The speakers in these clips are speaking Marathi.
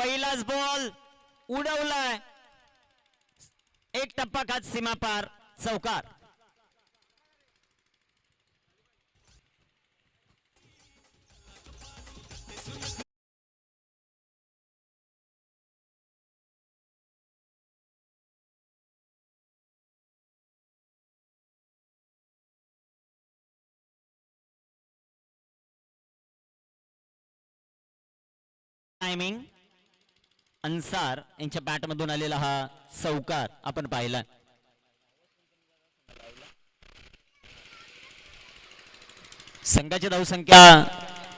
पहिलाच बॉल उडवलाय, एक टप्पा खात सीमा पार, चौकार. टायमिंग अन्सार यांच्या बॅट मधून आलेला हा चौकार आपण पाहिला. संघाची धावसंख्या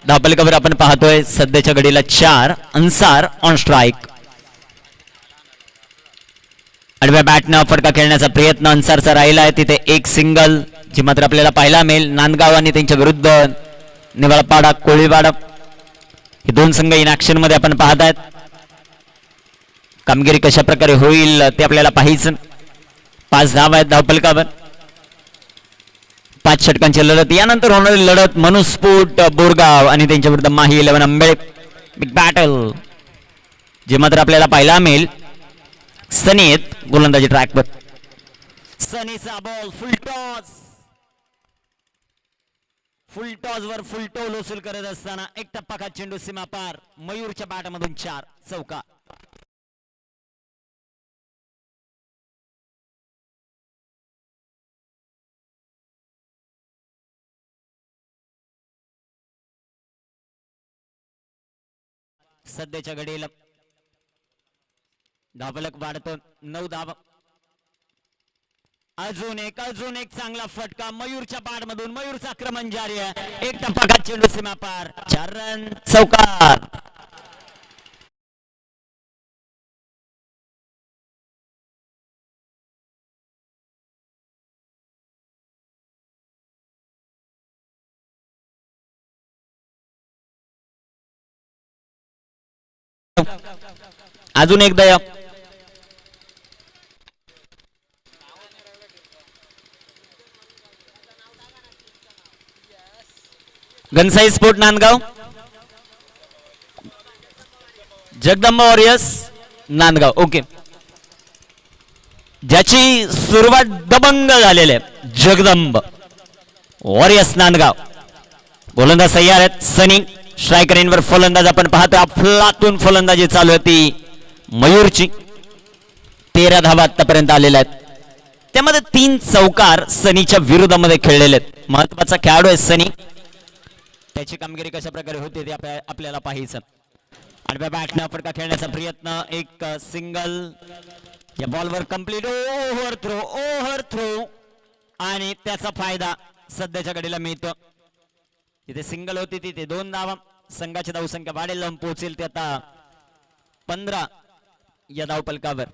धावफलकावर आपण पाहतोय सध्याच्या घडीला 4. Ansar on strike. आडव्या बॅटनं फटका खेळण्याचा प्रयत्न अन्सारचा राहिला आहे. तिथे एक सिंगल जी मात्र आपल्याला पाहायला मिळेल. नांदगाव आणि त्यांच्या विरुद्ध निवाळपाडा कोळीवाडा हे दोन संघ इन ऍक्शन मध्ये आपण पाहत आहेत. कामगिरी कशा प्रकारे होईल ते आपल्याला पाहायचं. 5 धावा आहेत धावफलकावर. 5 षटकांची लढत. यानंतर होणारी लढत मनुस्फोट बोरगाव आणि त्यांच्या विरुद्ध माही 11 आंबेळे. बिग बॅटल जे मात्र आपल्याला पाहायला मिळेल. सनी आहेत गोलंदाजी ट्रॅकवर. सनीचा ball full toss were full toll वसूल करत असताना एक टप्पा खात चेंडू सीमा पार. मयूरच्या बॅटमधून 4 चौका. सध्याच्या घडीला धावफलक वाढतो 9 धावा. अजून एक चांगला फटका मयूरच्या बॅट मधून. मयूरचं आक्रमण जारी आहे. एक टप्पा खात चेंडू सीमा पार. 4 रन चौकार. अजून एकदा Gansai sport Nandgaon, Jagdamba warriors Nandgaon. Okay, ज्याची सुरुवात दबंग झालेली आहे. जगदंब वॉरियर्स नांदगाव. गोलंदाज तयार आहेत. सनी स्ट्रायकर इनवर फलंदाज आपण पाहतो. अफलातून फलंदाजी चालू आहे ती मयूरची. 13 धावा आतापर्यंत आलेल्या आहेत. त्यामध्ये 3 चौकार सनीच्या विरोधामध्ये खेळलेले आहेत. महत्वाचा खेळाडू आहे सनी. त्याची कामगिरी कशा प्रकारे होते ते आपल्याला पाहायचं. आडव्या बॅटनं फटका खेळण्याचा प्रयत्न. एक सिंगल या बॉलवर कंप्लीट. ओव्हर थ्रो आणि त्याचा फायदा सध्याच्या घडीला मिळतो. जिथे सिंगल होती तिथे 2 धावा. संघाची धावसंख्या वाढेल लावून पोहोचेल ते आता 15 या धावफलकावर.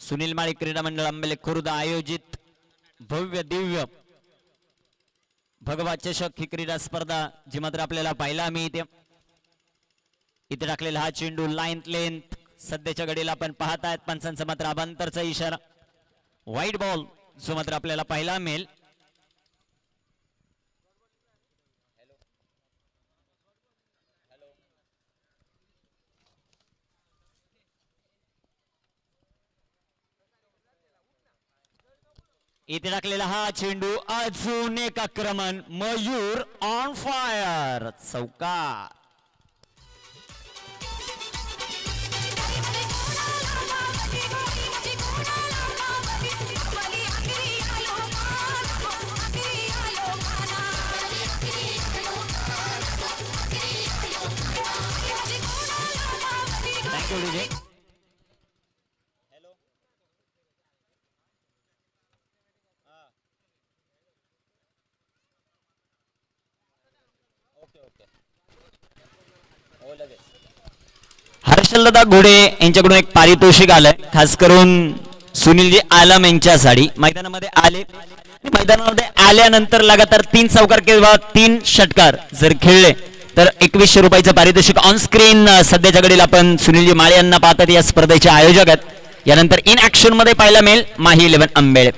सुनील माळी क्रीडा मंडळ आंबेले खुर्द आयोजित भव्य दिव्य भगवा चषक ही क्रीडा स्पर्धा जी मात्र आपल्याला पाहायला मिळते. इथे टाकलेला हा चेंडू लेंथ सध्याच्या घडीला आपण पाहत आहेत. पंचांचा मात्र अबांतरचा इशारा. व्हाईट बॉल जो मात्र आपल्याला पाहायला मिळेल. इथे टाकलेला हा चेंडू. अजून एक आक्रमण. Mayur on fire. चौकार. थँक्यू विजय. हर्षलदा घोडे यांच्याकडून एक पारितोषिक आलंय खास करून सुनीलजी आलम यांच्यासाठी. मैदानामध्ये आले, मैदानामध्ये आल्यानंतर लगातार 3 चौकार किंवा 3 षटकार जर खेळले तर 2100 रुपयाचं पारितोषिक ऑन स्क्रीन सध्याच्या घडीला आपण सुनीलजी माळे यांना पाहतात. या स्पर्धेचे आयोजक आहेत. यानंतर इन ऍक्शन मध्ये पाहायला मिळेल माही 11 आंबेळे.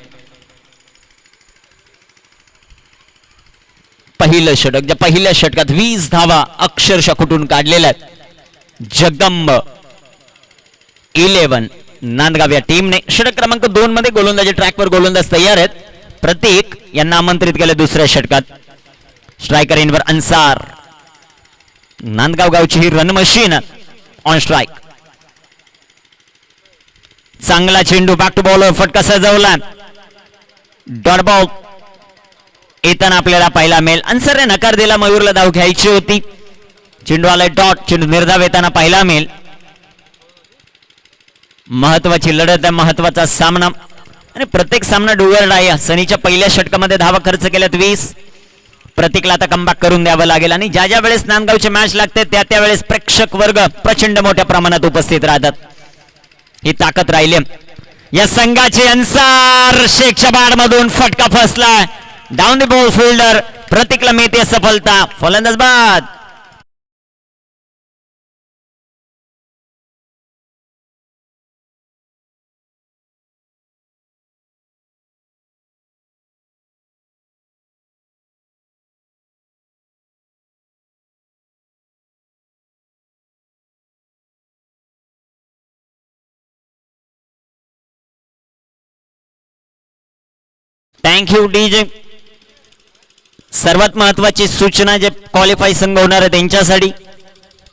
पहिलं षटक, ज्या पहिल्या षटकात 20 धावा अक्षरशः कुठून काढलेल्या आहेत. जगदंब 11 नांदगाव या टीमने. षटक क्रमांक 2 मध्ये गोलंदाजी ट्रॅकवर गोलंदाज तयार आहेत. प्रतीक यांना आमंत्रित केले दुसऱ्या षटकात. स्ट्रायकर इनवर अन्सार. नांदगाव गावची ही रन मशीन ऑन स्ट्राइक. चांगला चेंडू बॅक टू बॉलर फटका सजवला. डॉट बॉल येताना आपल्याला पाहायला मिळेल. अन्सरने नकार दिला. मयूरला धाव घ्यायची होती. चेंडू आलाय डॉट. चेंडू निर्धाव येताना पाहायला मिळेल. महत्वाची लढत आहे. महत्वाचा सामना आणि प्रत्येक सामना डुअर आहे. सनीच्या पहिल्या षटकामध्ये धावा खर्च केल्यात 20. प्रतीकला आता कमबॅक करून द्यावं लागेल आणि ज्या ज्या वेळेस नांदगावचे मॅच लागते त्या त्यावेळेस प्रेक्षक वर्ग प्रचंड मोठ्या प्रमाणात उपस्थित राहतात. ही ताकद राहिली या संघाची. अन्सार शेखच्या बाड मधून फटका फसला. Down the ball fielder. प्रतीकला मिळते सफलता. फलंदाज बाद. Thank you DJ. सर्वात महत्वाची सूचना जे क्वालिफाय संघ होणार आहे त्यांच्यासाठी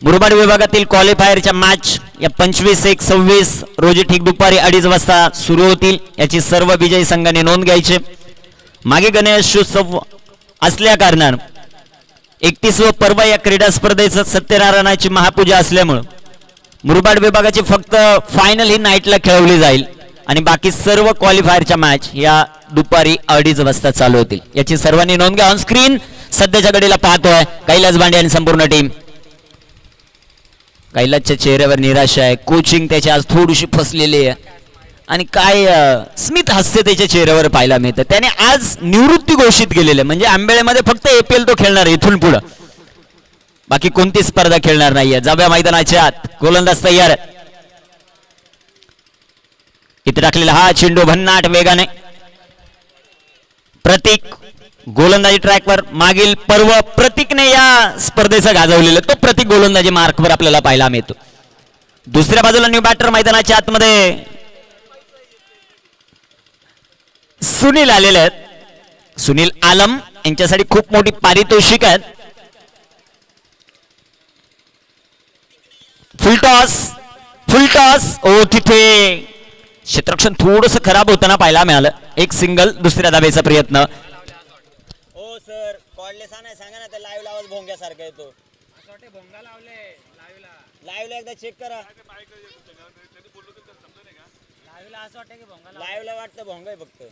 मुरबाड विभागातील क्वालिफायरच्या मॅच या 25-1-26 रोजी ठीक दुपारी 2:30 वाजता सुरू होतील. याची सर्व विजयी संघाने नोंद घ्यायची. मागे गणेशोत्सव असल्या कारणानं 31व पर्व या क्रीडा स्पर्धेचं सत्यनारायणाची महापूजा असल्यामुळे मुरबाड विभागाची फक्त फायनल ही नाईटला खेळवली जाईल आणि बाकी सर्व क्वालिफायरच्या मॅच या दुपारी 2:30 वाजता चालू होतील. याची सर्वांनी नोंद घ्या. ऑन स्क्रीन सध्याच्या घडीला पाहतोय कैलास बांडे आणि संपूर्ण टीम. कैलासच्या चेहऱ्यावर निराशा आहे. कोचिंग त्याची आज थोडीशी फसलेली आहे आणि काय स्मित हास्य त्याच्या चेहऱ्यावर पाहायला मिळतं. त्याने आज निवृत्ती घोषित केलेली आहे. म्हणजे आंबेळेमध्ये फक्त APL तो खेळणार आहे इथून पुढे. बाकी कोणती स्पर्धा खेळणार नाहीये. जाव्या मैदानाच्या आत गोलंदाज तयार आहे. इथे टाकलेला हा चेंडू भन्नाट वेगाने. प्रतीक गोलंदाजी ट्रॅकवर. मागील पर्व प्रतीकने या स्पर्धेचं गाजवलेलं. तो प्रतीक गोलंदाजी मार्कवर आपल्याला पाहायला मिळतो. दुसऱ्या बाजूला न्यू बॅटर मैदानाच्या आतमध्ये सुनील आलेले आहेत. सुनील आलम यांच्यासाठी खूप मोठी पारितोषिक आहेत. फुलटॉस ओ तिथे क्षेत्ररक्षण थोडंसं खराब होताना पाहायला मिळालं. एक सिंगल. दुसऱ्या धाब्याचा प्रयत्न. ओ सर कॉर्डलेस नाही सांगा ना. ते लाईव्ह लावत भोंग्यासारखं येतो. भोंगा लावले लाईव्हला एकदा चेक करा. लाईव्हला वाटतं भोंगा आहे फक्त.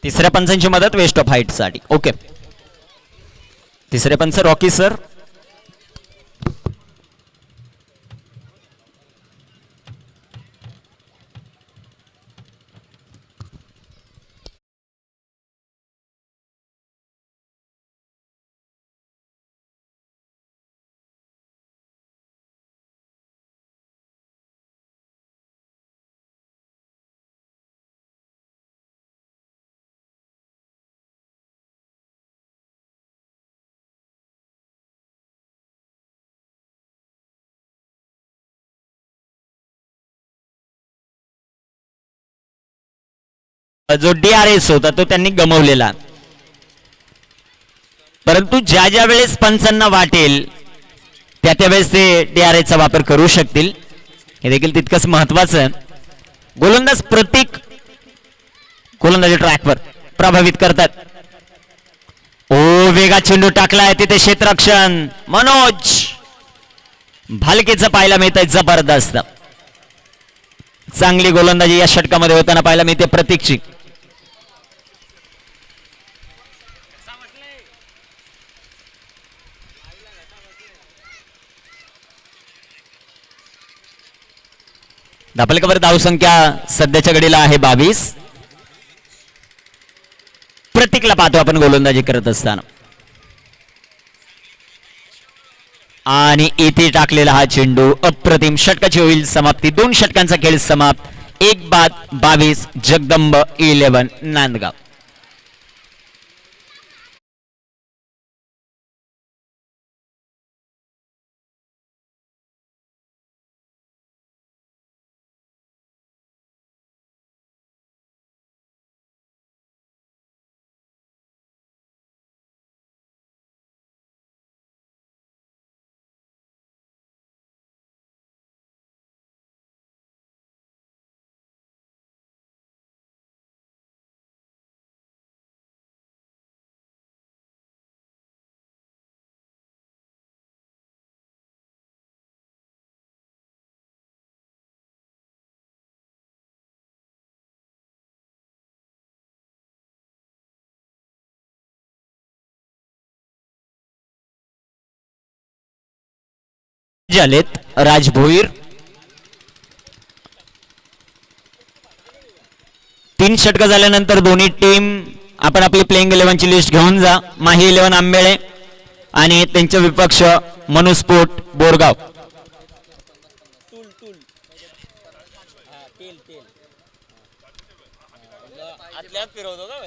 तिसऱ्या पंचांची मदत वेस्ट ऑफ हाईट साठी. ओके. तिसरे पंच रॉकी सर. जो DRS होता तो त्यांनी गमावलेला. परंतु ज्या ज्या वेळेस पंचांना वाटेल त्या त्यावेळेस ते DRS चा वापर करू शकतील. हे देखील तितकंच महत्वाचं आहे. गोलंदाज प्रतीक गोलंदाजी ट्रॅकवर प्रभावित करतात. ओ वेगा चेंडू टाकलाय तिथे क्षेत्ररक्षण. मनोज भालकेचं पाहायला मिळतंय. जबरदस्त चांगली गोलंदाजी या षटकामध्ये होताना पाहायला मिळते प्रतीकची. धापलकावर धावसंख्या सध्याच्या घडीला आहे 22. प्रतीकला पाहतो आपण गोलंदाजी करत असताना आणि इथे टाकलेला हा चेंडू अप्रतिम. षटकाची होईल समाप्ती. 2 षटकांचा खेळ समाप्त. 1 बाद 22. जगदंब 11 नांदगाव. झालेत राज भोईर. 3 षटक झाल्यानंतर दोन्ही टीम आपण आपली प्लेइंग 11 ची लिस्ट घेऊन जा. माही 11 आंबेळे आणि त्यांचे विपक्ष मनुस्फोट बोरगाव. फिरवतो का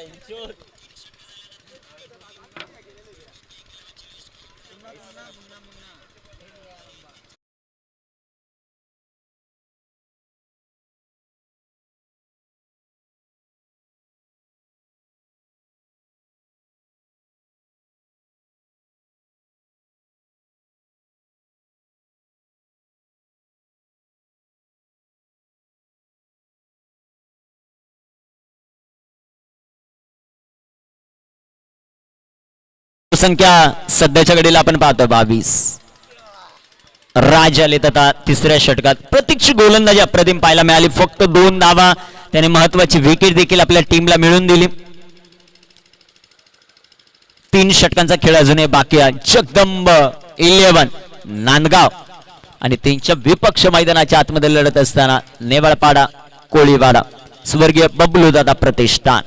संख्या सध्याच्या घडीला आपण पाहतो 22. राज आले आता तिसऱ्या षटकात. प्रतीकची गोलंदाजी अप्रतिम पाहायला मिळाली. फक्त 2 धावा त्याने महत्वाची विकेट देखील आपल्या टीमला मिळवून दिली. 3 षटकांचा खेळ अजूनही बाकी आहे. जगदंब 11 नांदगाव आणि त्यांच्या विपक्ष मैदानाच्या आतमध्ये लढत असताना नेवाळपाडा कोळीवाडा स्वर्गीय बबलू दादा प्रतिष्ठान.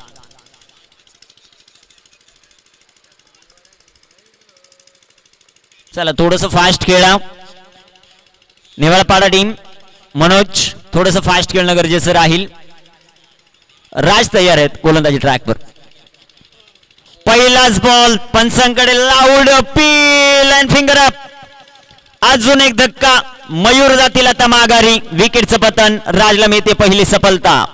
चला थोडस फास्ट खेळा नेवाळपाडा टीम. मनोज थोडस फास्ट खेळणं गरजेचं राहील. राज तयार आहेत गोलंदाजी ट्रॅकवर. पहिलाच बॉल पंचांकडे loud appeal and finger up. अजून एक धक्का. मयूर जातील आता माघारी. विकेटचं पतन. राजला मिळते पहिली सफलता.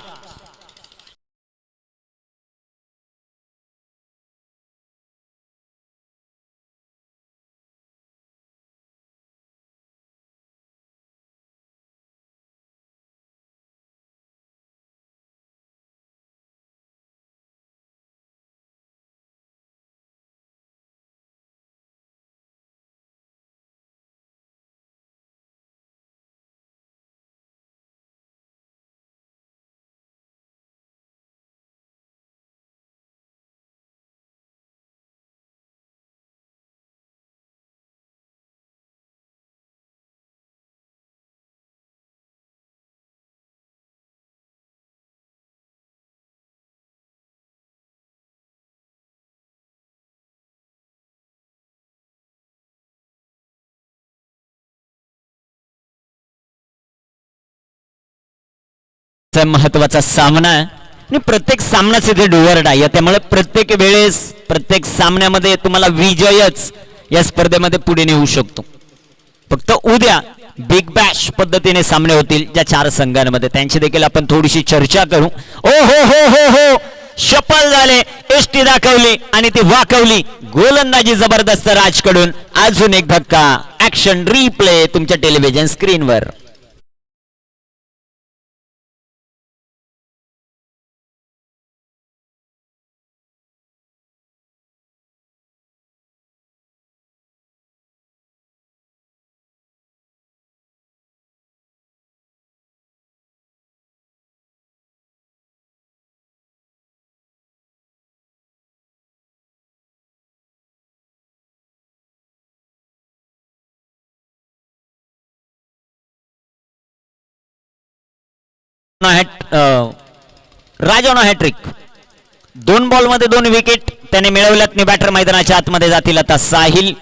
महत्वाचा सामना आहे आणि प्रत्येक सामनाच इथे डुअर आहे. त्यामुळे प्रत्येक वेळेस प्रत्येक सामन्यामध्ये तुम्हाला विजयच या स्पर्धेमध्ये पुढे नेऊ शकतो. फक्त उद्या बिग बॅश पद्धतीने सामने होतील ज्या 4 संघांमध्ये. त्यांची देखील आपण थोडीशी चर्चा करू. ओ हो हो हो हो शपल झाले. एसटी दाखवली आणि ती वाकवली. गोलंदाजी जबरदस्त राजकडून. अजून एक धक्का. ऍक्शन रिप्ले तुमच्या टेलिव्हिजन स्क्रीनवर. राजानो हॅट्रिक. 2 बॉल मध्ये 2 विकेट त्याने मिळवल्यात. बॅटर मैदानाच्या आतमध्ये जातील आता साहिल.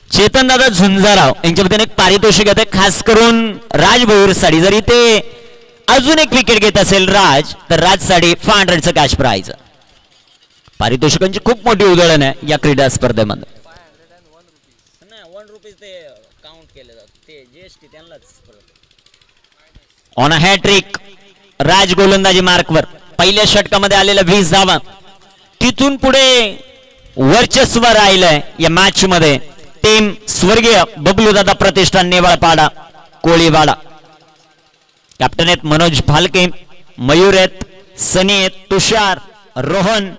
चेतन दादा झुंजाराव यांच्याबद्दल एक पारितोषिक आहे खास करून राज भोईर साठी. जरी ते अजून एक विकेट घेत असेल राज तर राज साठी 500चं कॅश प्राइज. पारितोषिकांची खूप मोठी उधळण आहे या क्रीडा स्पर्धेमध्ये. On a hat trick. राज गोलंदाजी मार्कवर. पहिल्या षटकामध्ये आलेल्या 20 धावा. तिथून पुढे वर्चस्व राहिलंय या मॅच मध्ये टीम स्वर्गीय बबलू दादा प्रतिष्ठान नेवाळपाडा कोळीवाडा. कॅप्टन आहेत मनोज भालके. मयूर आहेत, सनी आहेत, तुषार, रोहन,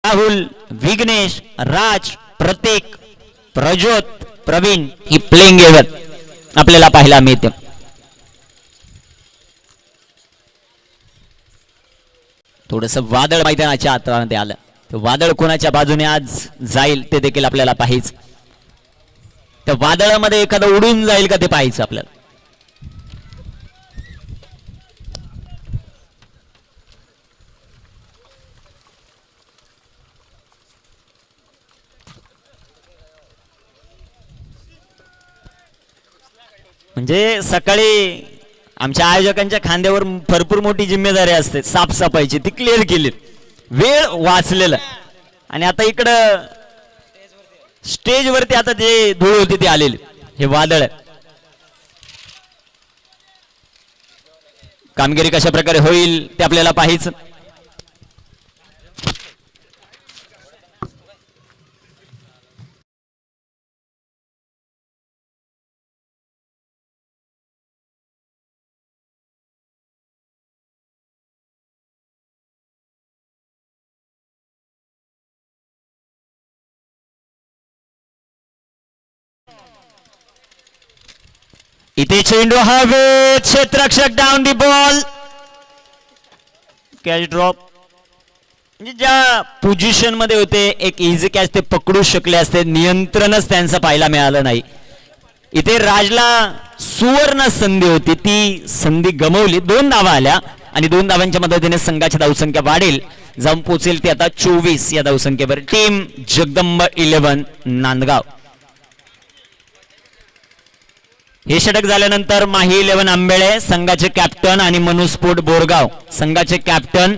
राहुल, विघ्नेश, राज, प्रतीक, प्रज्योत, प्रवीण ही प्लेइंग 11 आपल्याला पाहायला मिळते. थोडंसं वादळ मैदानाच्या आतमध्ये आलं. वादळ कोणाच्या बाजूने आज जाईल ते देखील आपल्याला पाहायचं. त्या वादळामध्ये एखादं उडून जाईल का ते पाहायचं आपल्याला. म्हणजे सकाळी आमच्या आयोजकांच्या खांद्यावर भरपूर मोठी जिम्मेदारी असते साफसफाईची, ती क्लिअर केली, वेळ वाचलेला. आणि आता इकडं स्टेजवरती आता जे धूळ होती ती आलेली, हे वादळ. कामगिरी कशा प्रकारे होईल ते आपल्याला पाहायचं. इथे चेंडू हवे, क्षेत्ररक्षक down the ball, catch drop. म्हणजे ज्या पोझिशन मध्ये होते एक इझी कॅच ते पकडू शकले असते, नियंत्रणच त्यांचं पाहायला मिळालं नाही. इथे राजला सुवर्ण संधी होती, ती संधी गमावली. 2 धावा आल्या आणि 2 धावांच्या मदतीने संघाची धावसंख्या वाढेल, जाऊन पोहोचेल ती आता 24 या धावसंख्येवर. टीम जगदंब 11 नांदगाव. हे षटक झाल्यानंतर माही 11 आंबेळे संघाचे कॅप्टन आणि मनुस्फोट बोरगाव संघाचे कॅप्टन.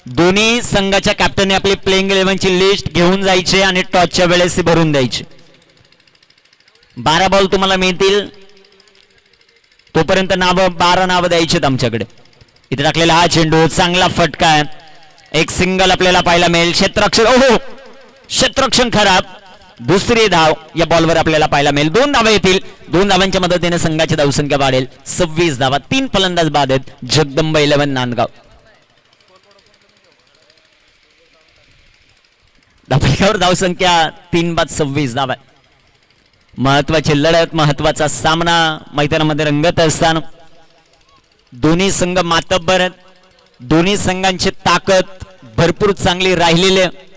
दोन्ही संघाच्या कॅप्टनने आपली प्लेइंग 11 ची लिस्ट घेऊन जायची आणि टॉसच्या वेळेस ती भरून द्यायची. 12 बॉल तुम्हाला मिळतील, तोपर्यंत 12 नावं द्यायची आमच्याकडे. इथे टाकलेला हा चेंडू चांगला फटका आहे, एक सिंगल आपल्याला पाहायला मिळेल. क्षेत्ररक्षण, ओहो क्षेत्ररक्षण खराब. दुसरी धाव या बॉलवर आपल्याला पाहायला मिळेल. 2 धावा येतील, 2 धावांच्या मदतीने संघाची धावसंख्या वाढेल. 26 धावा. 3 फलंदाज बाद आहेत जगदंब 11 नांदगाव. धावफलकावर धावसंख्या 3 बाद 26 धावा. महत्वाची लढत, महत्वाचा सामना मैदानामध्ये रंगत असताना दोन्ही संघ मातब्बर आहेत. दोन्ही संघांची ताकद भरपूर चांगली राहिलेली आहे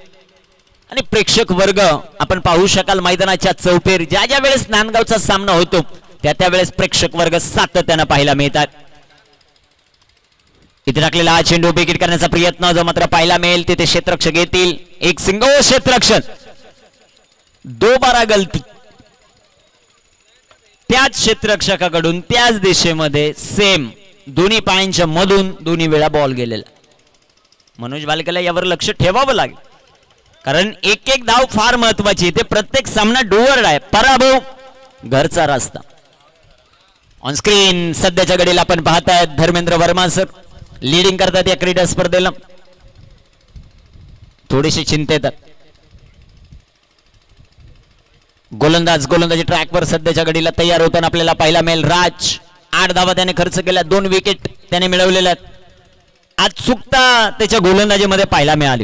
आणि प्रेक्षक वर्ग आपण पाहू शकाल मैदानाच्या चौफेर ज्या ज्या वेळेस नांदगावचा सामना होतो त्या त्यावेळेस प्रेक्षक वर्ग सातत्याने पाहायला मिळतात. इथे टाकलेला हा चेंडू विकेट करण्याचा प्रयत्न जो मात्र पाहायला मिळेल तिथे क्षेत्ररक्षक येतील. एक सिंगल क्षेत्ररक्षण, दोबारा गलती. त्याच क्षेत्ररक्षकाकडून त्याच दिशेमध्ये सेम दोन्ही पायांच्या मधून दोन्ही वेळा बॉल गेलेला. मनोज बालेकरला यावर लक्ष ठेवावं लागेल, कारण एक एक धाव फार महत्वाची. ते प्रत्येक सामना डोअर आहे, पराभव घरचा रस्ता. ऑन स्क्रीन सध्याच्या घडीला आपण पाहताय धर्मेंद्र वर्मा सर लीडिंग करतात या क्रीडा स्पर्धेला. थोडीशी चिंतेत गोलंदाजी ट्रॅकवर सध्याच्या घडीला तयार होताना आपल्याला पाहायला मिळेल. राज 8 धावा त्याने खर्च केल्या, 2 विकेट त्याने मिळवलेल्या. आज चुकता त्याच्या गोलंदाजीमध्ये पाहायला मिळाली.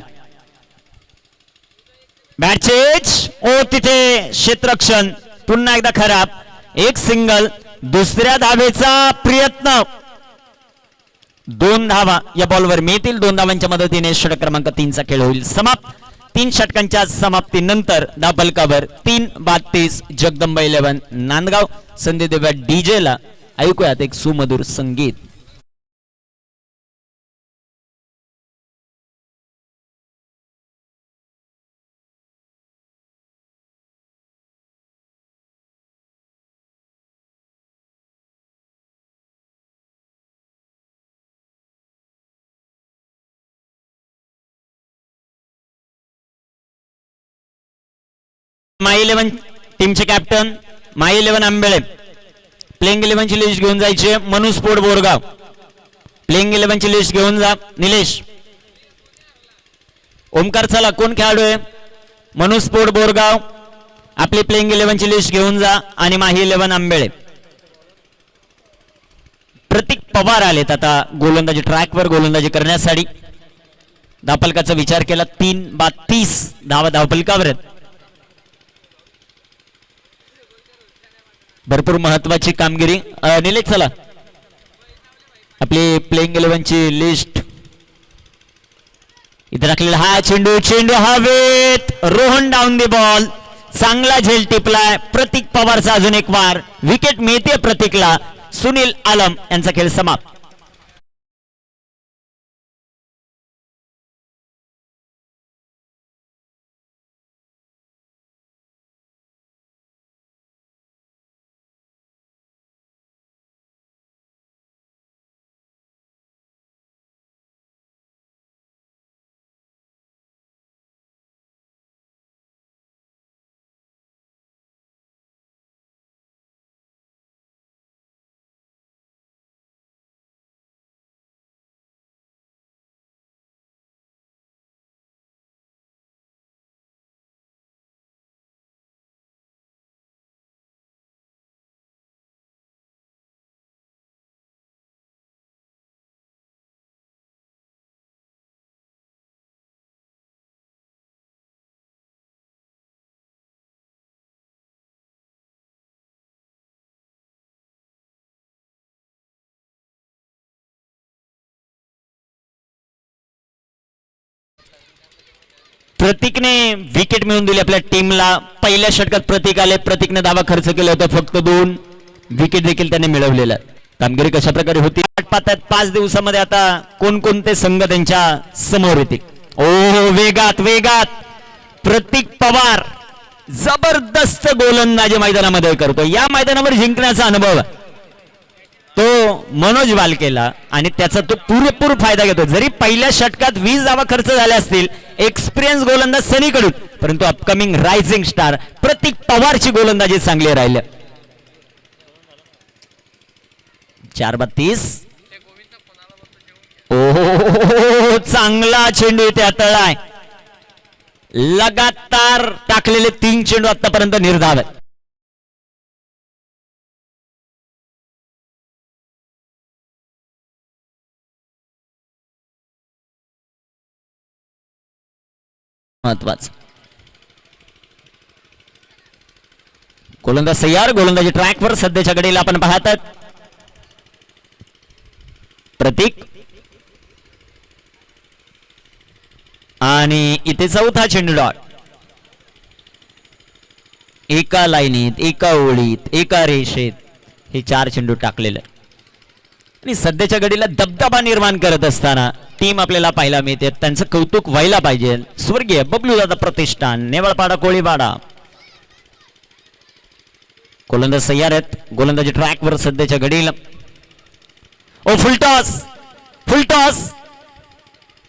बॅटचेज, ओ तिथे क्षेत्ररक्षण पुन्हा एकदा खराब. एक सिंगल, दुसऱ्या धावेचा प्रयत्न. 2 धावा या बॉलवर मिळतील. 2 धावांच्या मदतीने षटक क्रमांक 3 चा खेळ होईल समाप्त. 3 षटकांच्या समाप्तीनंतर धावफलकावर 3 बाद 30 जगदंब 11 नांदगाव. संधी देऊया डीजे ला, ऐकूयात एक सुमधुर संगीत. माई 11 टीमचे कॅप्टन माई 11 आंबेळे प्लेइंग 11 ची लिस्ट घेऊन जायचे. मनुस्फोट बोरगाव प्लेइंग 11 ची लिस्ट घेऊन जा. निलेश, ओमकार चला, कोण खेळाडू आहे? मनुस्फोट बोरगाव आपली प्लेइंग 11 ची लिस्ट घेऊन जा. आणि माही 11 आंबेळे. प्रतीक पवार आलेत आता गोलंदाजी ट्रॅकवर गोलंदाजी करण्यासाठी. धावफलकाचा विचार केला 3 बाद 30 धावा धावफलकावर आहेत. भरपूर महत्वाची कामगिरी. निलेश चला, आपली प्लेइंग 11 ची लिस्ट इथे टाकलेला हा चेंडू, चेंडू हवेत, रोहन डाऊन दी बॉल, चांगला झेल टिपलाय. प्रतीक पवारचा अजून एक वार, विकेट मिळते प्रतीकला. सुनील आलम यांचा खेळ समाप्त. प्रतीकने विकेट मिळवून दिली आपल्या टीमला. पहिल्या षटकात प्रतीक आले, प्रतीकने दावा खर्च केला होता, फक्त 2 विकेट देखील त्याने मिळवलेला. कामगिरी कशा प्रकारे होती पाहतात. 5 दिवसामध्ये आता कोणकोणते संघ त्यांच्या समोर येतील. ओ वेगात वेगात प्रतीक पवार जबरदस्त गोलंदाजी मैदानामध्ये करतो. या मैदानावर जिंकण्याचा अनुभव तो मनोज वालकेला आणि त्याचा तो पुरेपूर फायदा घेतो. जरी पहिल्या षटकात 20 धावा खर्च झाल्या असतील एक्सपिरियन्स गोलंदाज सनी कडून, परंतु अपकमिंग रायझिंग स्टार प्रतीक पवारची गोलंदाजी चांगली राहिली. 4-32. ओ चांगला चेंडू इथे हाताळलाय. लगातार टाकलेले 3 चेंडू आतापर्यंत निर्धाव आहेत. महत्वाचं गोलंदाज तयार, गोलंदाजी ट्रॅकवर सध्याच्या घडीला आपण पाहतात. प्रतीक आणि इथे चौथा चेंडू डॉट. एका लाईनीत, एका ओळीत, एका रेषेत हे 4 चेंडू टाकलेले आणि सध्याच्या घडीला दबदबा निर्माण करत असताना टीम आपल्याला पाहायला मिळते. त्यांचं कौतुक व्हायला पाहिजे. स्वर्गीय बबलू दादा प्रतिष्ठान, नेवळपाडा, कोळीवाडा. गोलंदाज तयार आहेत, गोलंदाजी ट्रॅकवर सध्याच्या घडीला. ओ फुलटॉस, फुलटॉस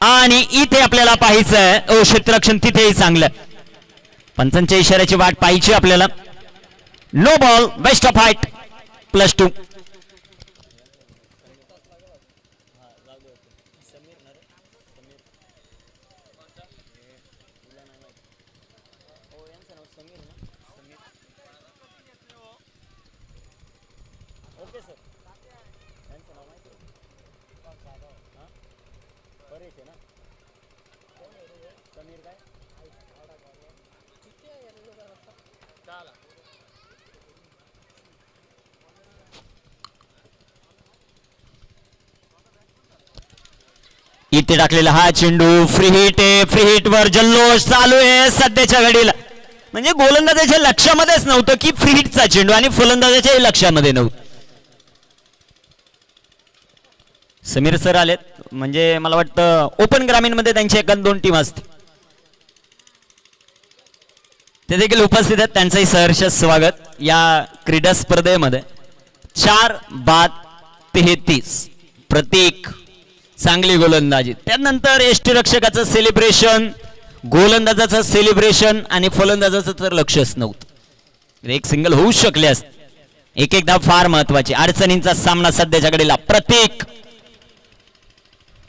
आणि इथे आपल्याला पाहायचंय. ओ क्षेत्ररक्षण तिथेही चांगलं. पंचांच्या इशाऱ्याची वाट पाहायची आपल्याला. No ball, best of height, +2. इथे टाकलेला हा चेंडू फ्री हिट आहे. फ्री हिट वर जल्लोष चालू आहे सध्याच्या घडीला. म्हणजे गोलंदाजाच्या लक्षामध्येच नव्हतं की फ्री हिटचा चेंडू आणि फलंदाजाच्या लक्षामध्ये नव्हतं. समीर सर आलेत, म्हणजे मला वाटतं ओपन ग्रामीण मध्ये त्यांची 1-2 टीम असते, ते देखील उपस्थित आहेत. त्यांचंही सहर्ष स्वागत या क्रीडा स्पर्धेमध्ये. 4-33. प्रतीक चांगली गोलंदाजी, त्यानंतर यष्टीरक्षकाचं सेलिब्रेशन, गोलंदाजाचं सेलिब्रेशन आणि फलंदाजाचं तर लक्षच नव्हतं. एक सिंगल होऊ शकले असते. एक धाव फार महत्वाची. अडचणींचा सामना सध्याच्या घडीला. प्रतीक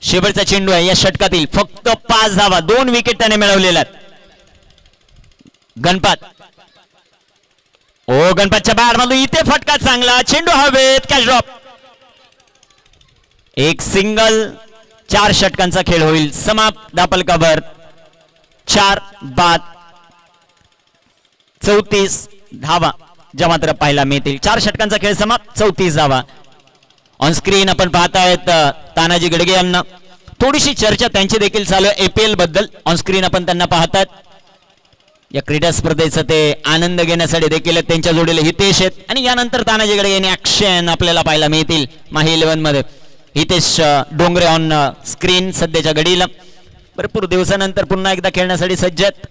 शेवटचा चेंडू आहे या षटकातील. फक्त 5 धावा, 2 विकेट त्याने मिळवलेल्या. गणपत, ओ गणपतच्या बॅट मधून इथे फटका चांगला. चेंडू हवेत, कॅच ड्रॉप. एक सिंगल. 4 षटकांचा खेळ होईल समाप्त. दापलकावर 4-34 धावा ज्या मात्र पाहायला मिळतील. 4 षटकांचा खेळ समाप्त, 34 धावा. ऑन स्क्रीन आपण पाहतायत तानाजी गडगे यांना. थोडीशी चर्चा त्यांची देखील चालू आहे APL बद्दल. ऑन स्क्रीन आपण त्यांना पाहतात. या क्रीडा स्पर्धेचा ते आनंद घेण्यासाठी देखील त्यांच्या जोडीला हितेश आहेत आणि यानंतर तानाजीकडे येणे ॲक्शन आपल्याला पाहायला मिळतील माही 11 मध्ये. हितेश डोंगरे ऑन स्क्रीन सध्याच्या घडीला भरपूर दिवसानंतर पुन्हा एकदा खेळण्यासाठी सज्ज आहेत.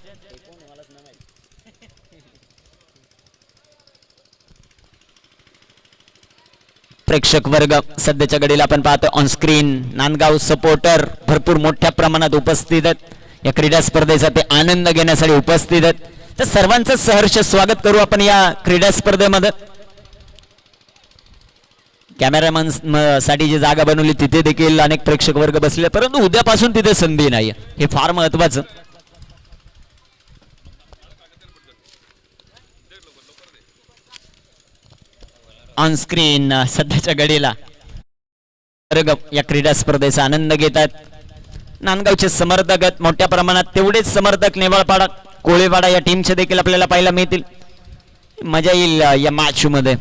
प्रेक्षक वर्ग सध्याच्या घडीला आपण पाहतो ऑन स्क्रीन. नांदगाव सपोर्टर भरपूर मोठ्या प्रमाणात उपस्थित आहेत. या क्रीडा स्पर्धेचा ते आनंद घेण्यासाठी उपस्थित आहेत. तर सर्वांचं सहर्ष स्वागत करू आपण या क्रीडा स्पर्धेमध्ये. कॅमेरामन साठी जी जागा बनवली तिथे देखील अनेक प्रेक्षक वर्ग बसले, परंतु उद्यापासून तिथे संधी नाही, हे फार महत्वाचं. ऑन स्क्रीन सध्याच्या घडीला वर्ग या क्रीडा स्पर्धेचा आनंद घेतात. नांदगावचे समर्थक आहेत मोठ्या प्रमाणात, तेवढेच समर्थक नेवाळपाडा कोळेवाडा या टीमचे देखील आपल्याला पाहायला मिळतील. मजा येईल या मॅच मध्ये.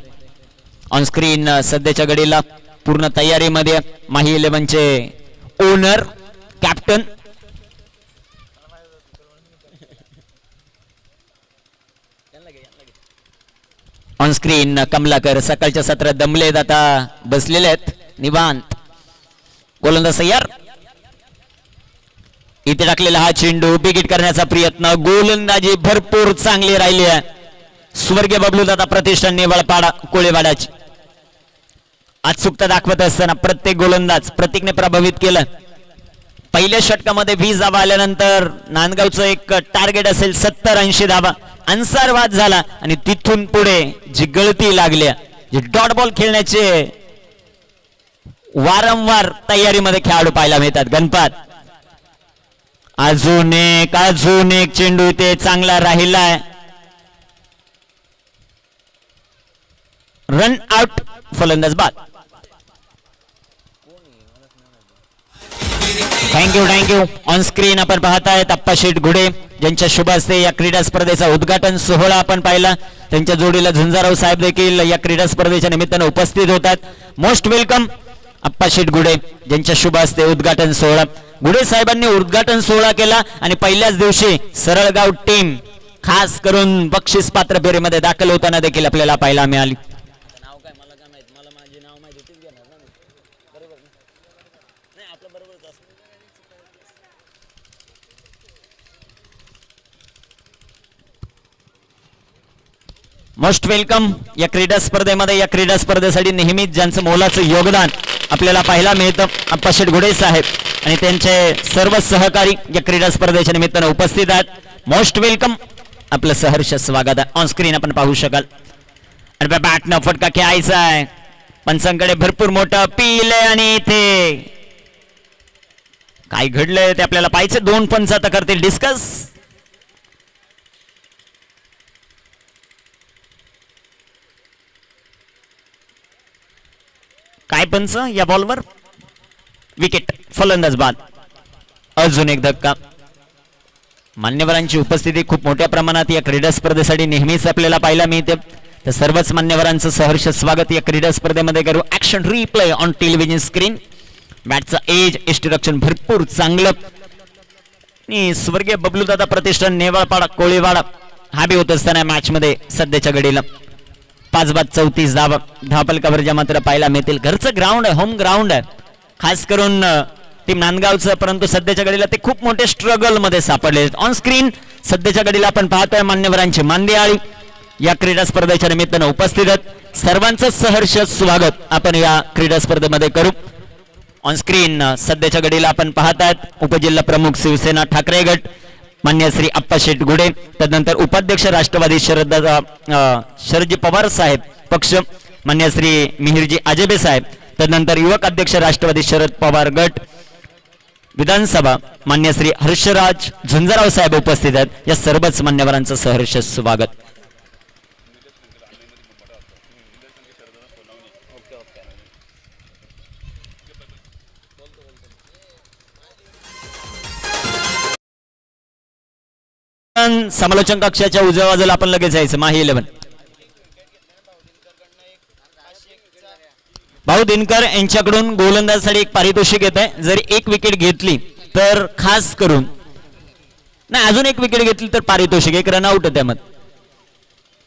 ऑन स्क्रीन सध्याच्या घडीला पूर्ण तयारीमध्ये माही 11 चे owner captain on screen Kamlakar सकाळच्या सत्रात दमलेत, आता बसलेले आहेत निवांत. गोलंदाज तयार. इथे टाकलेला हा चेंडू बिगिट करण्याचा प्रयत्न. गोलंदाजी भरपूर चांगली राहिली आहे. स्वर्गीय बबलू दादा प्रतिष्ठान नेवाळपाडा कोळेवाडाची अचूकता दाखवत असताना प्रत्येक गोलंदाज प्रतीकने प्रभावित केलं. पहिल्या षटकामध्ये 20 धावा आल्यानंतर नांदगावचं एक टार्गेट असेल 70-80 धावा. अन्सारवाद झाला आणि तिथून पुढे जी गळती लागल्या, जी डॉट बॉल खेळण्याचे वारंवार तयारीमध्ये खेळाडू पाहायला मिळतात. गणपत अजून एक चेंडू ते चांगला राहिलाय. रन आउट, फलंदाज बाद. थँक्यू. ऑन स्क्रीन आपण पाहतायत अप्पा शेठ घुडे ज्यांच्या शुभ हस्ते या क्रीडा स्पर्धेचा उद्घाटन सोहळा आपण पाहिला. त्यांच्या जोडीला झुंजाराव साहेब देखील या क्रीडा स्पर्धेच्या निमित्तानं उपस्थित होतात. मोस्ट वेलकम अप्पा शेठ घुडे ज्यांच्या शुभ हस्ते उद्घाटन सोहळा. घुडे साहेबांनी उद्घाटन सोहळा केला आणि पहिल्याच दिवशी सरळगाव टीम खास करून बक्षीस पात्र फेरीमध्ये दाखल होताना देखील आपल्याला पाहायला मिळाली. नाव काय मला काय माहित, मला माझे नाव माहिती तीच घेणार ना मी. बरोबर नाही आपलं बरोबरच असतं. मोस्ट वेलकम या क्रीडा स्पर्धेमध्ये. या क्रीडा स्पर्धेसाठी नेहमीच ज्यांचं मोलाचं योगदान आपल्याला पाहायला मिळतं अप्पा शेठ घुडे साहेब आणि त्यांचे सर्व सहकारी या क्रीडा स्पर्धेच्या निमित्तानं उपस्थित आहेत. मोस्ट वेलकम, आपलं सहर्ष स्वागत आहे. ऑन स्क्रीन आपण पाहू शकाल. आणि बॅटनं फटका खेळायचा आहे. पंचांकडे भरपूर मोठं अपील आहे आणि इथे काय घडलंय ते आपल्याला पाहायचं. 2 पंच आता करतील डिस्कस. काय पंच या बॉलवर? विकेट, फलंदाज बाद. अजून एक धक्का. मान्यवरांची उपस्थिती खूप मोठ्या प्रमाणात या क्रीडा स्पर्धेसाठी नेहमीच आपल्याला पाहायला मिळते. तर सर्वच मान्यवरांचं सहर्ष स्वागत या क्रीडा स्पर्धेमध्ये करू. Action replay on television screen. बॅटचा एज इस्ट्रक्शन भरपूर चांगलं. आणि स्वर्गीय बबलूदादा प्रतिष्ठान नेवाळपाडा कोळीवाडा हा बी होत असताना मॅच मध्ये सध्याच्या घडीला 5 बाद 34 धावा. धापलकावर मात्र पाहायला मिळतील. घरचं ग्राउंड आहे, होम ग्राउंड आहे खास करून टीम नांदगावचं, परंतु सध्याच्या घडीला ते खूप मोठे स्ट्रगल मध्ये सापडले. ऑन स्क्रीन सध्याच्या घडीला आपण पाहतोय मान्यवरांची मांदियाळी या क्रीडा स्पर्धेच्या निमित्तानं उपस्थित आहेत. सर्वांचं सहर्ष स्वागत आपण या क्रीडा स्पर्धेमध्ये करू. ऑन स्क्रीन सध्याच्या घडीला आपण पाहतात उपजिल्हा प्रमुख शिवसेना ठाकरे गट मान्य श्री अप्पा शेठ घुडे, तदनंतर उपाध्यक्ष राष्ट्रवादी शरदजी पवार साहेब पक्ष मान्य श्री मिहिरजी आजेबे साहेब, तदनंतर युवक अध्यक्ष राष्ट्रवादी शरद पवार गट विधानसभा मान्य श्री हर्षराज झुंजाराव साहेब उपस्थित आहेत. या सर्वच मान्यवरांचं सहर्ष स्वागत. समालोचन कक्षाच्या उजव्या बाजूला आपण लगेच जायचं. माही 11 भाऊ दिनकर यांच्याकडून गोलंदाजासाठी एक पारितोषिक येत आहे. जर एक विकेट घेतली तर खास करून नाही, अजून एक विकेट घेतली तर पारितोषिक, एक रनआउट त्यामध्ये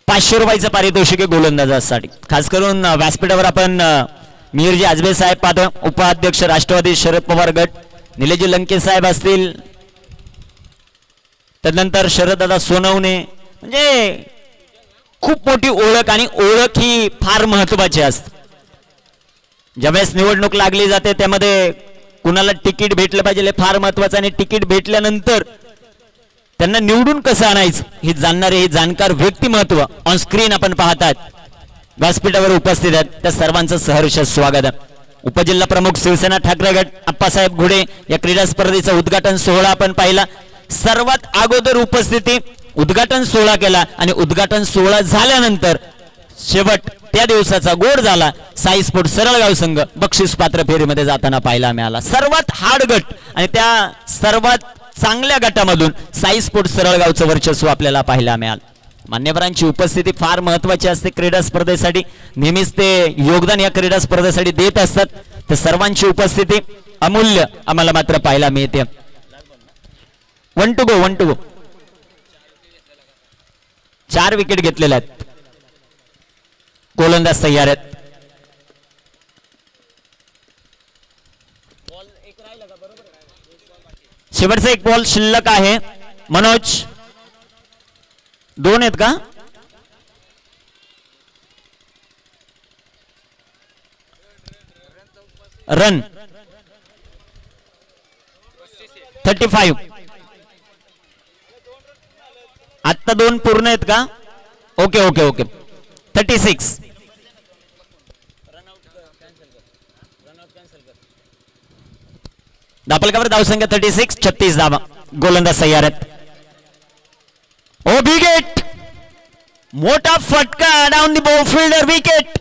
500 रुपयाचं पारितोषिक आहे गोलंदाजासाठी. खास करून व्यासपीठावर आपण मिहिरजी आजबे साहेब पाहतो, उपाध्यक्ष राष्ट्रवादी शरद पवार गट, निलेजी लंके साहेब असतील, त्यानंतर शरददादा सोनवणे, म्हणजे खूप मोठी ओळख, आणि ओळख ही फार महत्वाची असते. ज्यावेळेस निवडणूक लागली जाते त्यामध्ये कुणाला तिकीट भेटलं पाहिजे हे फार महत्वाचं, आणि तिकीट भेटल्यानंतर त्यांना निवडून कसं आणायचं हे जाणणारे हे जाणकार व्यक्तिमत्व ऑन स्क्रीन आपण पाहतात, व्यासपीठावर उपस्थित आहेत, त्या सर्वांचं सहर्ष स्वागत आहे. उपजिल्हा प्रमुख शिवसेना ठाकरे गट अप्पासाहेब घोडे या क्रीडा स्पर्धेचा उद्घाटन सोहळा आपण पाहिला. सर्वात अगोदर उपस्थिती उद्घाटन सोहळा केला, आणि उद्घाटन सोहळा झाल्यानंतर शेवट त्या दिवसाचा गोड झाला. साई स्पोर्ट सरळगाव संघ बक्षीस पात्र फेरीमध्ये जाताना पाहायला मिळाला. सर्वात हार्ड गट आणि त्या सर्वात चांगल्या गटामधून साई स्पोर्ट सरळगावचं वर्चस्व आपल्याला पाहायला मिळालं. मान्यवरांची उपस्थिती फार महत्वाची असते क्रीडा स्पर्धेसाठी, नेहमीच ते योगदान या क्रीडा स्पर्धेसाठी देत असतात. तर सर्वांची उपस्थिती अमूल्य आम्हाला मात्र पाहायला मिळते. 1 to go 4 विकेट घेतलेल्या आहेत, गोलंदाज तयार आहेत. शेवटचा एक बॉल शिल्लक आहे. मनोज 2 आहेत का? रन 35. आता 2 पूर्ण आहेत का? Okay okay okay. 36. दापलकावर धावसंख्या 36, 36 धावा, गोलंदाज तयार आहेत. ओ विकेट, मोठा फटका down the ball fielder, wicket.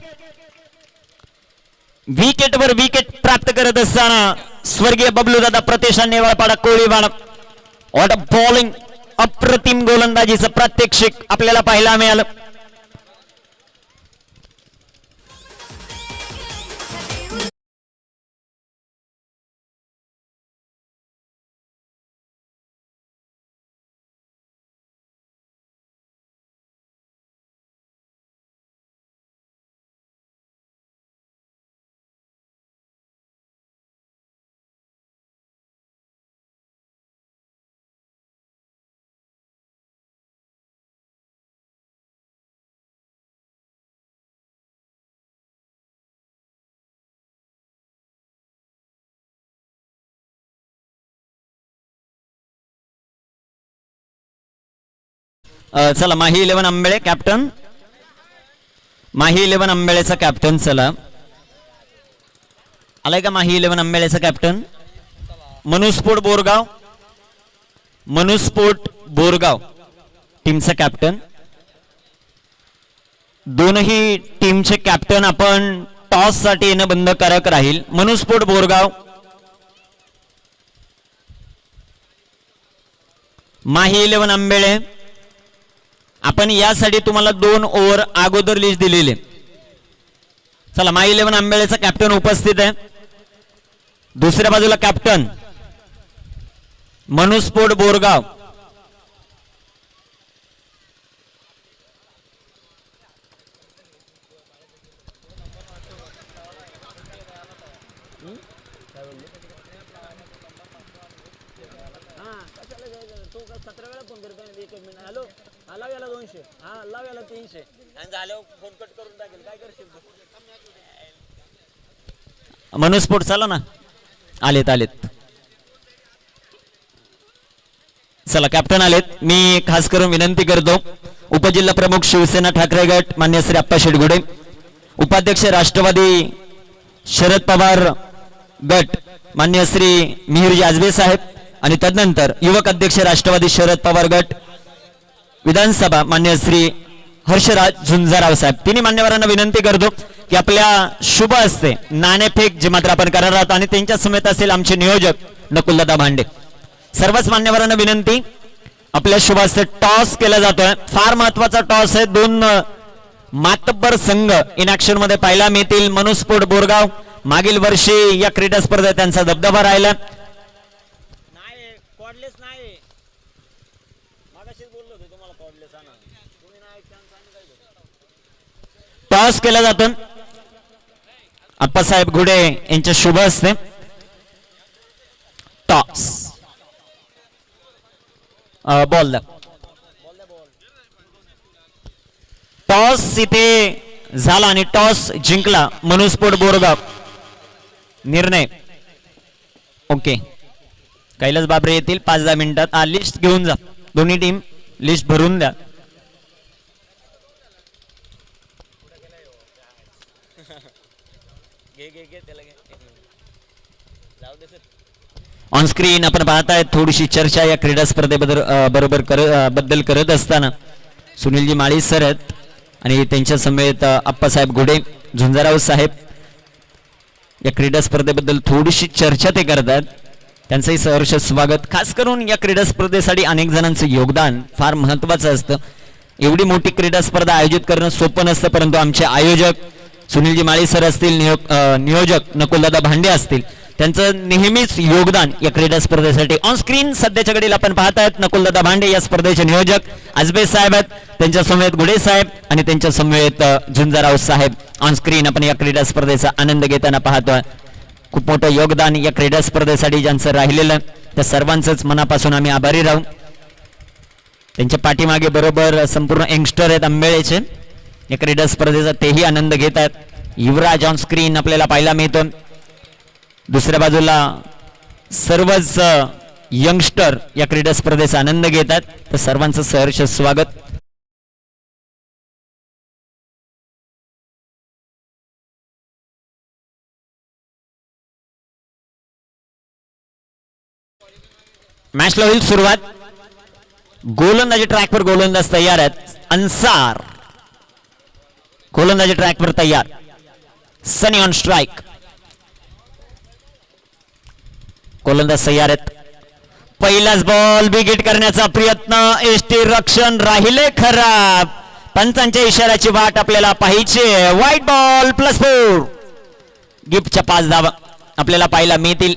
विकेटवर विकेट प्राप्त करत असताना स्वर्गीय Bablu Dada Pratishthan Newalpada Koliwada, what a bowling, अप्रतिम गोलंदाजीचं प्रात्यक्षिक आपल्याला पाहायला मिळालं. चला माही 11 आंबेळे कॅप्टन, माही 11 आंबेळेचा कॅप्टन. चला आलाय का माही 11 आंबेळेचा कॅप्टन? मनुस्फोट बोरगाव, मनुस्फोट बोरगाव टीमचा कॅप्टन. दोनही टीमचे कॅप्टन आपण टॉस साठी येणं बंधनकारक राहील. मनुस्फोट बोरगाव, माही 11 आंबेळे, आपण यासाठी तुम्हाला 2 ओव्हर अगोदर लिस्ट दिलेले. चला माही 11 आंबेळेचा कॅप्टन उपस्थित आहे. दुसऱ्या बाजूला कॅप्टन मनुस्फोट बोरगाव, मनुस्फोट. चला ना, आलेत आलेत. चला कॅप्टन आलेत. मी खास करून विनंती करतो उपजिल्हा प्रमुख शिवसेना ठाकरे गट मान्य श्री अप्पा शेटगुडे, उपाध्यक्ष राष्ट्रवादी शरद पवार गट मान्य श्री मिहिरजी आजबे साहेब, आणि तदनंतर युवक अध्यक्ष राष्ट्रवादी शरद पवार गट विधानसभा मान्य श्री हर्षराज झुंजाराव साहेब, तिन्ही मान्यवरांना विनंती करतो की आपल्या शुभ हस्ते नाणेफेक जे मात्र आपण करणार आहोत, आणि त्यांच्या समेत असेल आमचे नियोजक नकुलदादा भांडे. सर्वच मान्यवरांना विनंती, आपल्या शुभ हस्ते टॉस केला जातोय. फार महत्वाचा टॉस आहे. 2 मातब्बर संघ इन ऍक्शन मध्ये पाहायला मिळतील. मनुस्फोट बोरगाव मागील वर्षी या क्रीडा स्पर्धेत त्यांचा दबदबा राहिला. नाही कॉर्डलेस नाही, मागाशीच बोललो होतो तुम्हाला कॉर्डलेस आणा, तुम्ही नाही chance आणि काय करू? टॉस केला जातो. अप्पासाहेब घुडे यांच्या शुभ असते. टॉस बॉल टॉस इथे झाला आणि टॉस जिंकला मनुस्फोट बोरगाव. निर्णय ओके. कैलास बाबरे येतील 5-10 मिनिटात. लिस्ट घेऊन जा, दोन्ही टीम लिस्ट भरून द्या. घे त्याला घे, जाऊ दे सर. ऑन स्क्रीन आपण पाहताय थोडीशी चर्चा या क्रीडा बद्दल करत असताना सुनीलजी माळी सर आहेत आणि त्यांच्या समेत अप्पासाहेब घोडे झुंजाराव साहेब या क्रीडा स्पर्धेबद्दल थोडीशी चर्चा ते करतात. त्यांचंही सहर्ष स्वागत. खास करून या क्रीडा स्पर्धेसाठी अनेक जणांचं योगदान फार महत्वाचं असतं. एवढी मोठी क्रीडा स्पर्धा आयोजित करणं सोपं नसतं, परंतु आमचे आयोजक सुनीलजी माळी सर असतील, नियोजक नकुलदादा भांडे असतील, त्यांचं नेहमीच योगदान या क्रीडा स्पर्धेसाठी. ऑन स्क्रीन सध्याच्या घडीला आपण पाहतायत नकुलदादा भांडे या स्पर्धेचे नियोजक आजबे साहेब आहेत, त्यांच्या समवेत घुडे साहेब आणि त्यांच्या समवेत झुंजाराव साहेब. ऑन स्क्रीन आपण या क्रीडा स्पर्धेचा आनंद घेताना पाहतोय. खूप मोठं योगदान या क्रीडा स्पर्धेसाठी ज्यांचं राहिलेलं त्या सर्वांचंच मनापासून आम्ही आभारी राहू. त्यांच्या पाठीमागे बरोबर संपूर्ण यंगस्टर आहेत आंबेळेचे. या क्रीडा स्पर्धेचा तेही आनंद घेत आहेत. युवराज ऑन स्क्रीन आपल्याला पाहायला मिळतो. दुसऱ्या बाजूला सर्वच यंगस्टर या क्रीडा स्पर्धेचा आनंद घेतात. तर सर्वांचं सहर्ष स्वागत. मॅचला होईल सुरुवात. गोलंदाजी ट्रॅकवर गोलंदाज तयार आहेत. अन्सार गोलंदाजी ट्रॅकवर तयार. सनी ऑन स्ट्राइक. गोलंदाज तयार आहेत. पहिलाच बॉल बिगिट करण्याचा प्रयत्न. एसटी रक्षण राहिले खराब. पंचांच्या इशाऱ्याची वाट आपल्याला पाहिजे. White ball +4. गिफ्टच्या 5 धावा आपल्याला पाहायला मिळतील.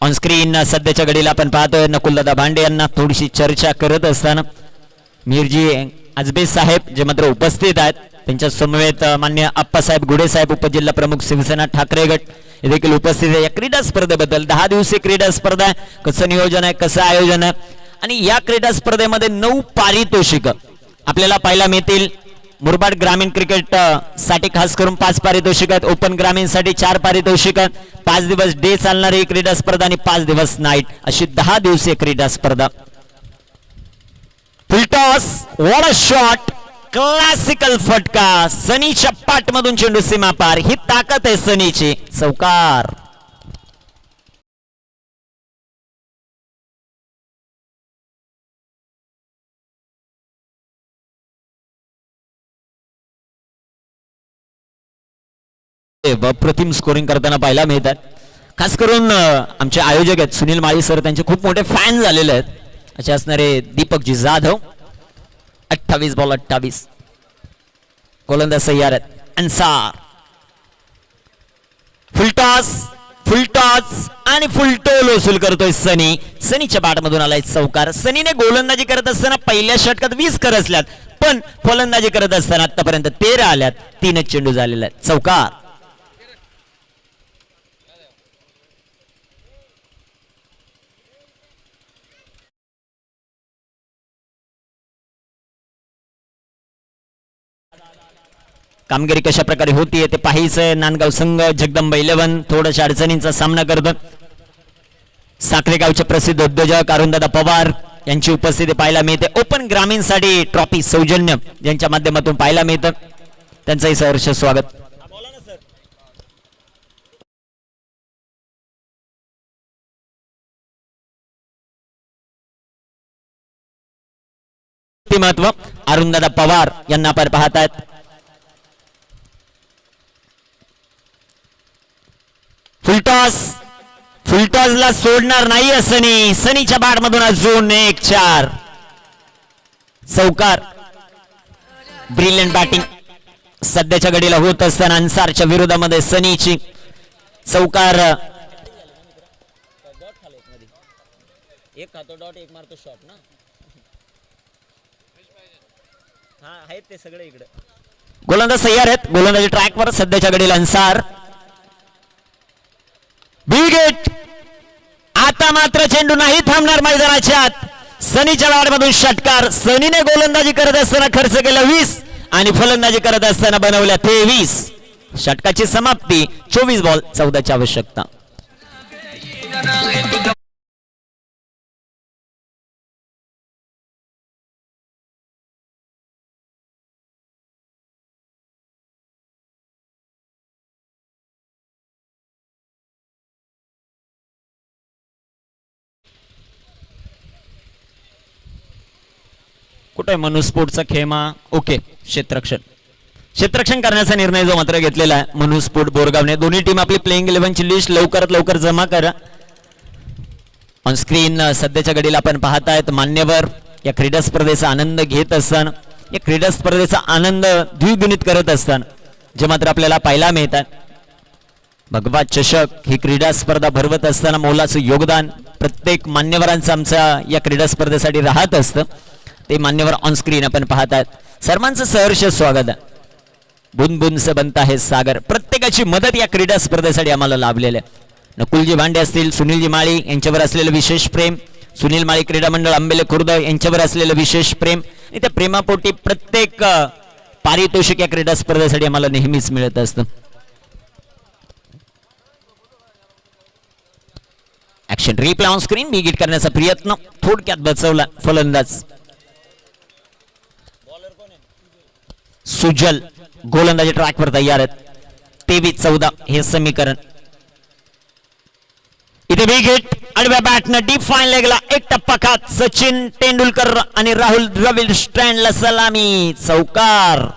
ऑन स्क्रीन सध्याच्या घडीला आपण पाहतोय नकुलदादा भांडे यांना थोडीशी चर्चा करत असताना मीरजी आजबे साहेब जे मात्र उपस्थित आहेत, त्यांच्या समवेत मान्य अप्पासाहेब घुडे साहेब उपजिल्हा प्रमुख शिवसेना ठाकरे गट हे देखील उपस्थित आहे. या क्रीडा स्पर्धेबद्दल 10 दिवसीय क्रीडा स्पर्धा आहे, कसं नियोजन आहे, कसं आयोजन आहे आणि या क्रीडा स्पर्धेमध्ये 9 पारितोषिक आपल्याला पाहायला मिळतील. मुरबाड ग्रामीण क्रिकेट साठी खास करून 5 पारितोषिक आहेत. ओपन ग्रामीण साठी 4 पारितोषिक आहेत. 5 दिवस डे चालणारी क्रीडा स्पर्धा आणि 5 दिवस नाईट अशी 10 दिवसीय क्रीडा स्पर्धा. Full toss. What a shot. Classical फटका. सनीच्या पाठमधून चेंडू सीमा पार. ही ताकद आहे सनीची. चौकार. अप्रतिम स्कोरिंग करताना पाहायला मिळतात. खास करून आमचे आयोजक आहेत सुनील माळी सर, त्यांचे खूप मोठे फॅन झालेले आहेत असे असणारे दीपकजी जाधव. 28 बॉल 28. गोलंदाज तयार आहेत. अन्सार. फुलटॉस. फुलटॉस आणि फुलटोल वसूल करतोय सनी. सनीच्या बॅटमधून आलाय चौकार. सनीने गोलंदाजी करत असताना पहिल्या षटकात 20 करसल्यात, पण फलंदाजी करत असताना आतापर्यंत 13 आल्यात. 3च चेंडू झालेला आहे. चौकार. कामगिरी कशा प्रकारे होतीये ते पाहायचंय. नांदगाव संघ जगदंबा 11 थोड्याशा अडचणींचा सामना करतो. साखरेगावचे प्रसिद्ध उद्योजक अरुणदादा पवार यांची उपस्थिती पाहायला मिळते. ओपन ग्रामीण साठी ट्रॉफी सौजन्य यांच्या माध्यमातून पाहायला मिळतं. त्यांचंही सहर्ष स्वागत. महत्व अरुणदादा पवार यांना आपण पाहतायत. फुलटॉस. फुलटॉसला सोडणार नाही सनी. सनीच्या बॅट मधून अजून 1-4. चौकार. ब्रिलियंट बॅटिंग सध्याच्या घडीला होत असताना अन्सारच्या विरोधामध्ये सनीची. चौकार. एक खातो डॉट एक मारतो शॉट ना. हा आहेत ते सगळे इकडे. गोलंदाज तयार आहेत. गोलंदाजी ट्रॅकवर सध्याच्या घडीला अन्सार. विकेट. आता मात्र चेंडू नाही थांबणार मैदानाच्या आत. सनीच्या बॅटमधून षटकार. सनीने गोलंदाजी करत असताना खर्च केला 20 आणि फलंदाजी करत असताना बनवल्या 23. षटकाची समाप्ती. 24 बॉल 14ची आवश्यकता. कुठे मनुस्फोटचा खेमा. ओके. क्षेत्ररक्षण करण्याचा निर्णय जो मात्र घेतलेला आहे मनुस्फोट बोरगावने. दोन्ही टीम आपली प्लेइंग 11ची लिस्ट लवकरात लवकर जमा करा. ऑन स्क्रीन सध्याच्या घडीला आपण पाहतायत मान्यवर या क्रीडा स्पर्धेचा आनंद घेत असताना, या क्रीडा स्पर्धेचा आनंद द्विगुणित करत असताना जे मात्र आपल्याला पाहायला मिळतात. भगवा चषक ही क्रीडा स्पर्धा भरवत असताना मोलाचं योगदान प्रत्येक मान्यवरांचं आमच्या या क्रीडा स्पर्धेसाठी राहत असतं. ते मान्यवर ऑन स्क्रीन आपण पाहतात. सर्वांचं सहर्ष स्वागत आहे. बुन बुन से बनता है सागर. प्रत्येकाची मदत या क्रीडा स्पर्धेसाठी आम्हाला लाभलेली आहे. नकुलजी भांडे असतील, सुनीलजी माळी यांच्यावर असलेलं विशेष प्रेम, सुनील माळी क्रीडा मंडळ आंबेले खुर्द यांच्यावर असलेलं विशेष प्रेम आणि त्या प्रेमापोटी प्रत्येक पारितोषिक या क्रीडा स्पर्धेसाठी आम्हाला नेहमीच मिळत असतं. Action replay on screen. Wicket करण्याचा प्रयत्न थोडक्यात बचवला फलंदाज सुजल. गोलंदाजी ट्रॅकवर तयार आहेत. 23-14 हे समीकरण. इथे विकेट. आडव्या बॅटनं डीप फाईन लेगला एक टप्पा खात सचिन तेंडुलकर आणि राहुल द्रविड स्टँडला सलामी. चौकार.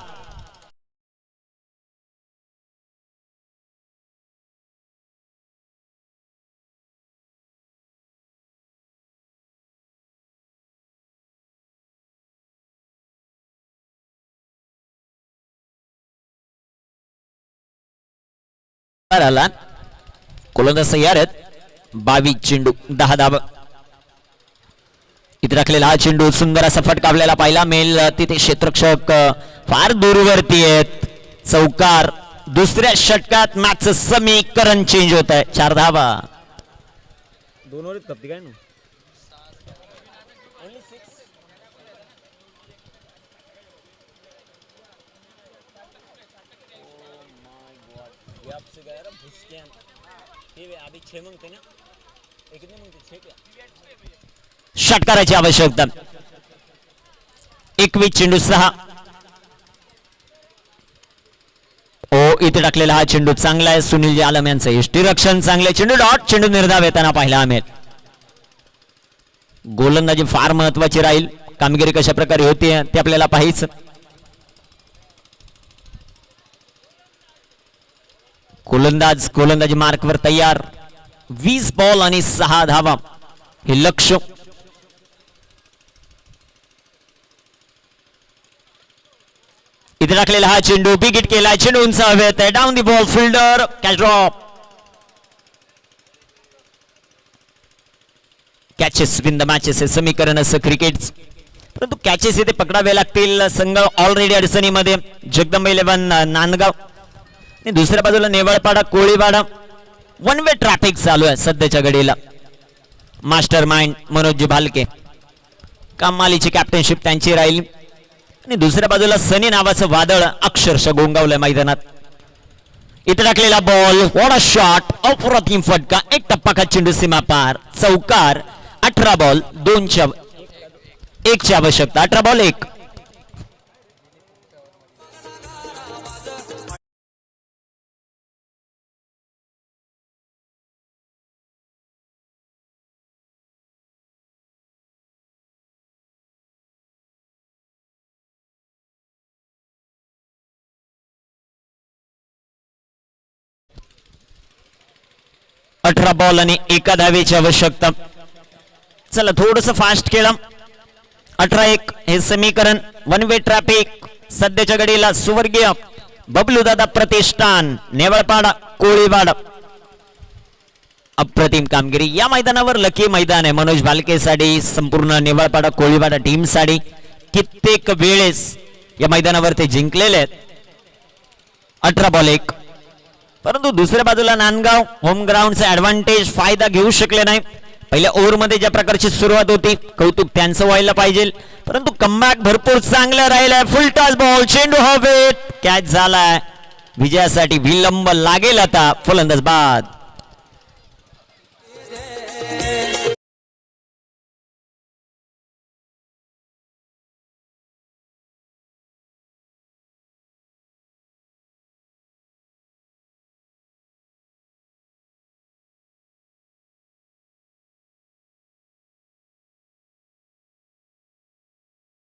आला. गोलंदाज तयार आहेत. 22 चेंडू 10 धावा. इथे राखलेला हा चेंडू सुंदर असा फटका आपल्याला पाहायला मिळेल. तिथे क्षेत्ररक्षक फार दूरवरती आहेत. चौकार. दुसऱ्या षटकात मॅचचं समीकरण चेंज होत आहे. 4 धावा. 2 ओव्हरीत कप्ती काय ना. षटकाराची आवश्यकता. 21 चेंडू 6. इथे टाकलेला हा चेंडू चांगला आहे. सुनील आलम यांचं यष्टीरक्षण चांगले. चेंडू डॉट. चेंडू निर्धाव येताना पाहायला मिळेल. गोलंदाजी फार महत्वाची राहील. कामगिरी कशा प्रकारे होते ते आपल्याला पाहायचं. गोलंदाजी मार्कवर तयार. 20 बॉल आणि 6 धावा हे लक्ष. इथे टाकलेला हा चेंडू विकेट केला. चेंडू उंच हवेत आहे. Down the ball. Fielder catch drop. Catches win the matches हे समीकरण असं क्रिकेट. परंतु कॅचेस इथे पकडावे लागतील. संघ ऑलरेडी अडचणीमध्ये. जगदंबा 11 नांदगाव आणि दुसऱ्या बाजूला नेवाळपाडा कोळीवाडा. वन वे ट्रॅफिक चालू आहे सध्याच्या घडीला. Master mind Manoj Bhalke. कमालीची कॅप्टनशिप त्यांची राहील आणि दुसऱ्या बाजूला सनी नावाचं वादळ अक्षरशः गोंगावलंय मैदानात. इथे टाकलेला बॉल. What a shot. अप्रतिम फटका. एक टप्पा खात चेंडू सीमा पार. चौकार. 18 बॉल 1 ची आवश्यकता. 18 बॉल 1. 18 बॉल आणि 1 धावेची आवश्यकता. चला थोडस फास्ट खेळा. 18-1 हे समीकरण. वन वे ट्रॅफिक सध्याच्या घडीला सुवर्गीय बबलू दादा प्रतिष्ठान नेवळपाडा कोळीवाडा. अप्रतिम कामगिरी या मैदानावर. लकी मैदान आहे मनोज भालके साठी, संपूर्ण नेवळपाडा कोळीवाडा टीम साठी. कित्येक वेळेस या मैदानावर ते जिंकलेले आहेत. 18 बॉल 1. परंतु दुसऱ्या बाजूला नांदगाव होम ग्राउंडचा ऍडव्हान्टेज फायदा घेऊ शकले नाही. पहिल्या ओव्हरमध्ये ज्या प्रकारची सुरुवात होती कौतुक त्यांचं व्हायला पाहिजे, परंतु कमबॅक भरपूर चांगलं राहिलंय. फुल टॉस बॉल, चेंडू हवेत, कॅच झालाय. विजयासाठी विलंब लागेल आता. फलंदाज बाद.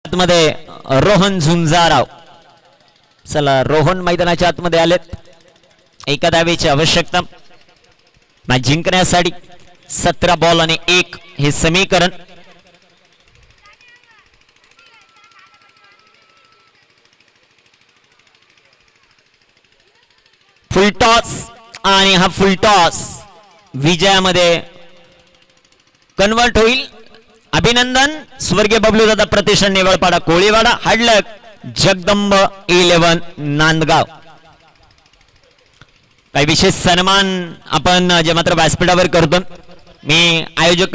मध्ये रोहन झुंजाराव. चला रोहन मैदानाच्या आतमध्ये आलेत. 1 धावेची आवश्यकता मॅच जिंकण्यासाठी. 17 बॉल आणि 1 हे समीकरण. फुल टॉस आणि हा फुल टॉस विजयामध्ये कन्वर्ट होईल. अभिनंदन स्वर्गीय बबलू दादा प्रतिष्ठान नेवळपाडा कोळीवाडा. हडलक जगदंब 11 नांदगाव. काही विशेष सन्मान आपण जे मात्र व्यासपीठावर करतो. मी आयोजक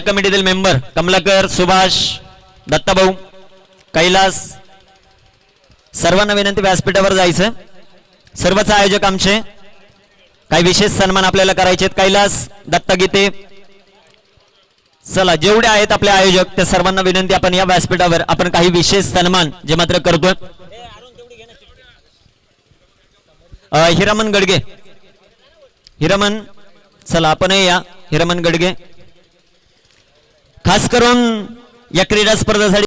कमिटीतील मेंबर कमलाकर, सुभाष, दत्ताभाऊ, कैलास सर्वांना विनंती व्यासपीठावर जायचं. सर्वच आयोजक आमचे. काही विशेष सन्मान आपल्याला करायचे आहेत. कैलास, दत्तगीते, चला जेवढे आहेत आपले आयोजक त्या सर्वांना विनंती आपण या व्यासपीठावर आपण काही विशेष सन्मान जे मात्र करतोय. हिरामन गडगे, हिरामन चला आपण या. हिरामन गडगे खास करून या क्रीडा स्पर्धेसाठी